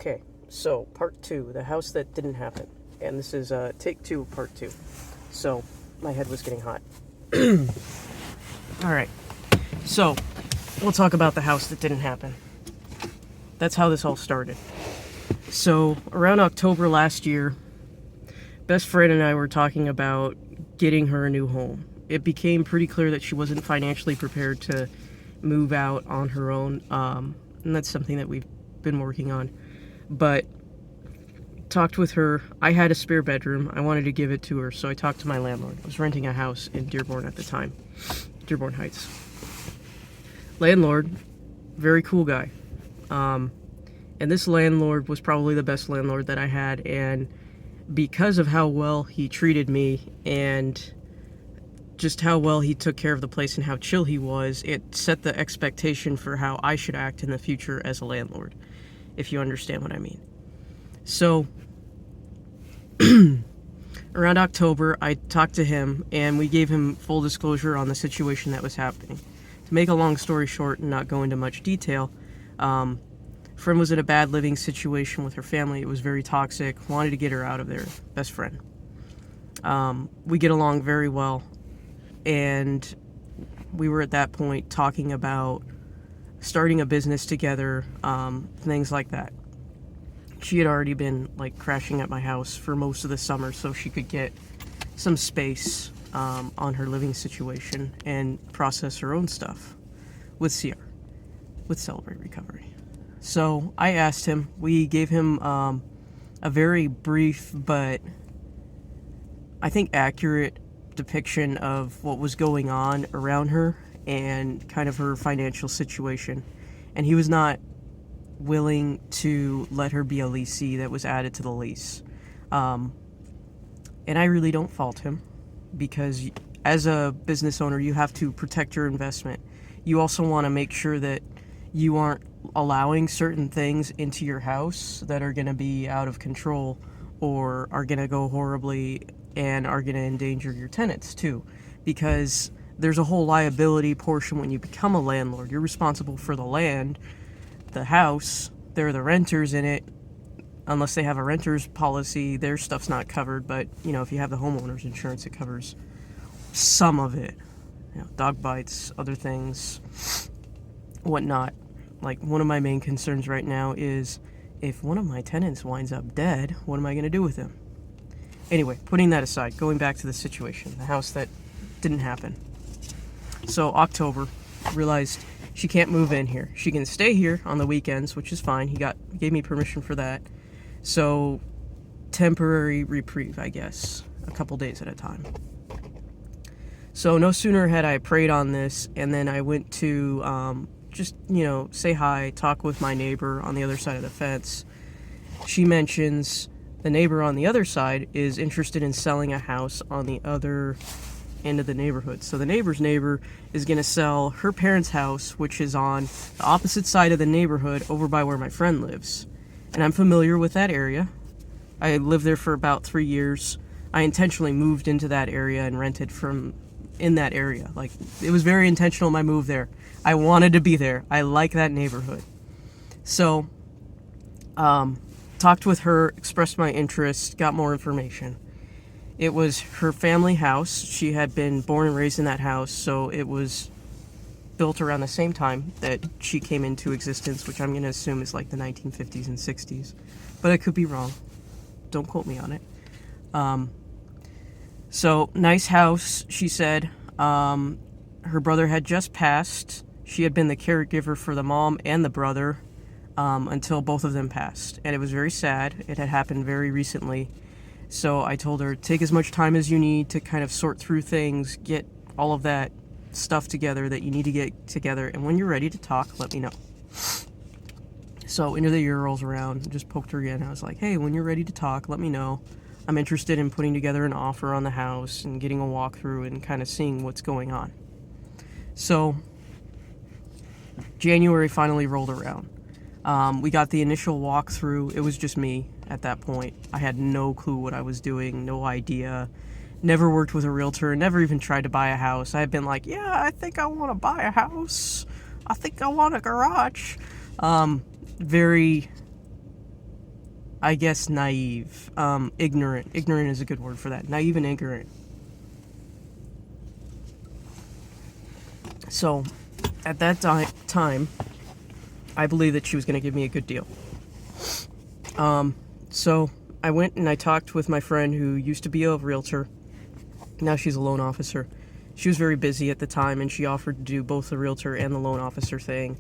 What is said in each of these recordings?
Okay, so part two, the house that didn't happen. And this is take two, part two. So, my head was getting hot. Alright, so, we'll talk about the house that didn't happen. That's how this all started. So, around October last year, best friend and I were talking about getting her a new home. It became pretty clear that she wasn't financially prepared to move out on her own, and that's something that we've been working on. But talked with her. I had a spare bedroom. I wanted to give it to her, so I talked to my landlord. I was renting a house in Dearborn at the time, Dearborn Heights. Landlord, very cool guy. And this landlord was probably the best landlord that I had, and because of how well he treated me and just how well he took care of the place and how chill he was, it set the expectation for how I should act in the future as a landlord, if you understand what I mean. So, around October, I talked to him, and we gave him full disclosure on the situation that was happening. To make a long story short and not go into much detail, friend was in a bad living situation with her family. It was very toxic. Wanted to get her out of there. Best friend. We get along very well, and we were at that point talking about starting a business together, things like that. She had already been like crashing at my house for most of the summer so she could get some space on her living situation and process her own stuff with CR, with Celebrate Recovery. So I asked him, we gave him a very brief but I think accurate depiction of what was going on around her and kind of her financial situation. And he was not willing to let her be a leasee that was added to the lease. And I really don't fault him, because as a business owner, you have to protect your investment. You also want to make sure that you aren't allowing certain things into your house that are going to be out of control or are going to go horribly and are going to endanger your tenants too, because there's a whole liability portion when you become a landlord. You're responsible for the land, the house. They're the renters in it. Unless they have a renter's policy, their stuff's not covered. But, you know, if you have the homeowner's insurance, it covers some of it. You know, dog bites, other things, whatnot. Like, one of my main concerns right now is if one of my tenants winds up dead, what am I going to do with him? Anyway, putting that aside, going back to the situation, the house that didn't happen. So, October, realized she can't move in here. She can stay here on the weekends, which is fine. He gave me permission for that. So, temporary reprieve, I guess, a couple days at a time. So, no sooner had I prayed on this, and then I went to just, say hi, talk with my neighbor on the other side of the fence. She mentions the neighbor on the other side is interested in selling a house on the other end of the neighborhood. So the neighbor's neighbor is going to sell her parents' house, which is on the opposite side of the neighborhood over by where my friend lives. And I'm familiar with that area. I lived there for about 3 years. I intentionally moved into that area and rented from in that area. Like, it was very intentional, my move there. I wanted to be there. I like that neighborhood. So, talked with her, expressed my interest, got more information. It was her family house. She had been born and raised in that house, so it was built around the same time that she came into existence, which I'm going to assume is like the 1950s and 60s. But I could be wrong. Don't quote me on it. So, nice house, she said. Her brother had just passed. She had been the caregiver for the mom and the brother until both of them passed. And it was very sad. It had happened very recently. So I told her, take as much time as you need to kind of sort through things, get all of that stuff together that you need to get together. And when you're ready to talk, let me know. So into the year rolls around, just poked her again. I was like, hey, when you're ready to talk, let me know. I'm interested in putting together an offer on the house and getting a walkthrough and kind of seeing what's going on. So January finally rolled around. We got the initial walkthrough. It was just me at that point. I had no clue what I was doing, no idea. Never worked with a realtor, never even tried to buy a house. I had been like, yeah, I think I want to buy a house. I think I want a garage. Very I guess naive, ignorant. Ignorant is a good word for that. Naive and ignorant. So, at that time, I believed that she was going to give me a good deal. So I went and I talked with my friend who used to be a realtor. Now she's a loan officer. She was very busy at the time, and she offered to do both the realtor and the loan officer thing.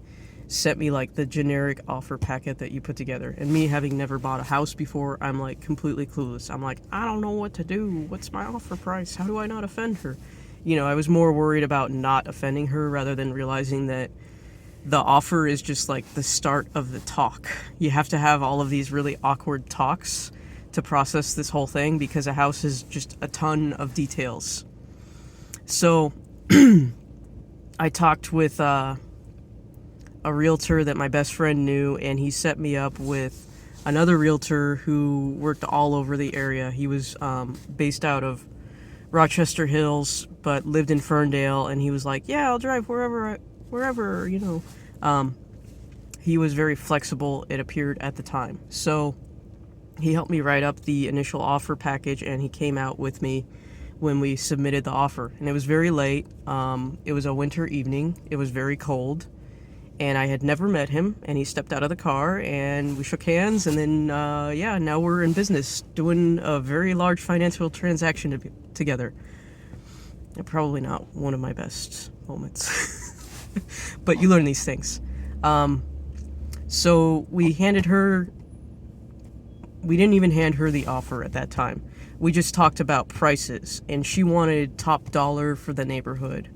Sent me like the generic offer packet that you put together. And me having never bought a house before, I'm like completely clueless. I'm like, I don't know what to do. What's my offer price? How do I not offend her? You know, I was more worried about not offending her rather than realizing that the offer is just like the start of the talk. You have to have all of these really awkward talks to process this whole thing because a house is just a ton of details. So I talked with a realtor that my best friend knew, and he set me up with another realtor who worked all over the area. He was based out of Rochester Hills but lived in Ferndale, and he was like, yeah, I'll drive wherever, you know. He was very flexible, it appeared at the time. So he helped me write up the initial offer package, and he came out with me when we submitted the offer. And it was very late. It was a winter evening. It was very cold. And I had never met him, and he stepped out of the car, and we shook hands, and then, now we're in business doing a very large financial transaction together. Probably not one of my best moments. But you learn these things. So we handed her... We didn't even hand her the offer at that time. We just talked about prices, and she wanted top dollar for the neighborhood.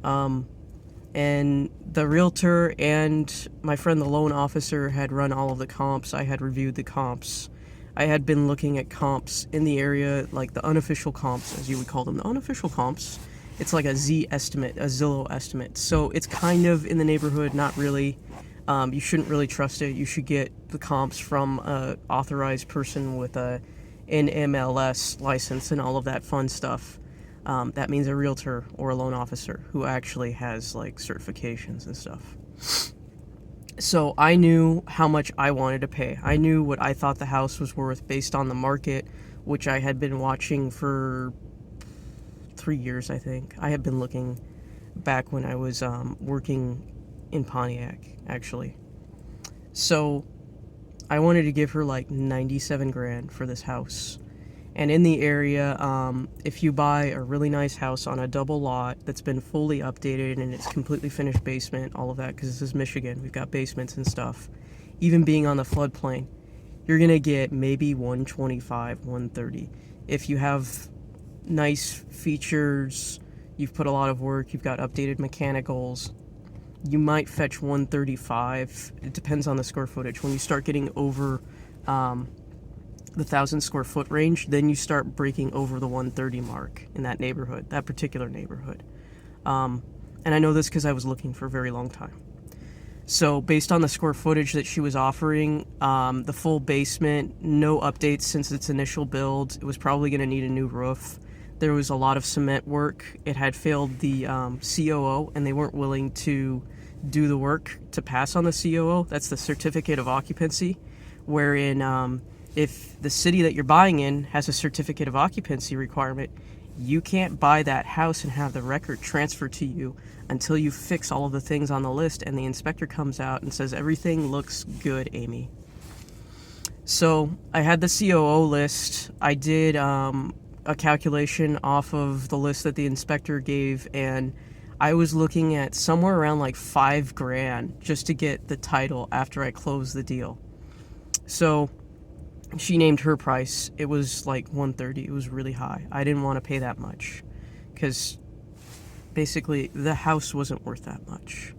And the realtor and my friend, the loan officer, had run all of the comps. I had reviewed the comps. I had been looking at comps in the area, like the unofficial comps, as you would call them. The unofficial comps, it's like a Z estimate, a Zillow estimate. So it's kind of in the neighborhood, not really. You shouldn't really trust it. You should get the comps from an authorized person with a NMLS license and all of that fun stuff. That means a realtor or a loan officer who actually has like certifications and stuff. So I knew how much I wanted to pay. I knew what I thought the house was worth based on the market, which I had been watching for 3 years, I think. I had been looking back when I was working in Pontiac, actually. So I wanted to give her like 97 grand for this house. And in the area, if you buy a really nice house on a double lot that's been fully updated and it's completely finished basement, all of that, because this is Michigan, we've got basements and stuff, even being on the floodplain, you're going to get maybe 125, 130. If you have nice features, you've put a lot of work, you've got updated mechanicals, you might fetch 135. It depends on the square footage. When you start getting over the 1,000 square foot range, then you start breaking over the 130 mark in that neighborhood, that particular neighborhood. And I know this because I was looking for a very long time. So based on the square footage that she was offering, the full basement, no updates since its initial build, it was probably going to need a new roof. There was a lot of cement work. It had failed the COO, and they weren't willing to do the work to pass on the COO. That's the certificate of occupancy, wherein if the city that you're buying in has a certificate of occupancy requirement, you can't buy that house and have the record transferred to you until you fix all of the things on the list and the inspector comes out and says, everything looks good, Amy. So I had the COO list. I did a calculation off of the list that the inspector gave, and I was looking at somewhere around like $5,000 just to get the title after I closed the deal. So she named her price. It was like 130. It was really high. I didn't want to pay that much because basically the house wasn't worth that much.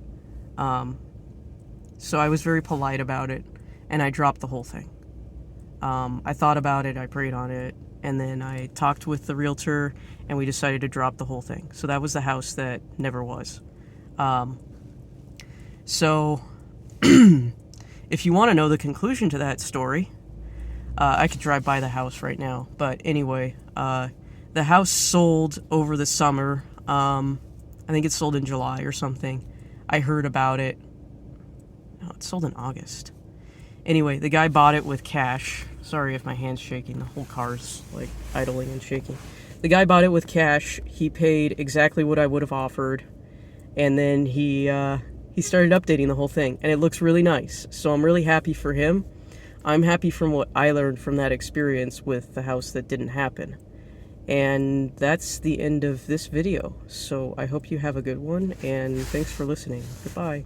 So I was very polite about it, and I dropped the whole thing. I thought about it, I prayed on it, and then I talked with the realtor, and we decided to drop the whole thing. So that was the house that never was. So if you want to know the conclusion to that story, I could drive by the house right now. But anyway, the house sold over the summer. I think it sold in July or something. I heard about it. No, it sold in August. Anyway, the guy bought it with cash. Sorry if my hand's shaking. The whole car's like idling and shaking. The guy bought it with cash. He paid exactly what I would have offered, and then he started updating the whole thing, and it looks really nice. So I'm really happy for him. I'm happy from what I learned from that experience with the house that didn't happen. And that's the end of this video. So I hope you have a good one, and thanks for listening. Goodbye.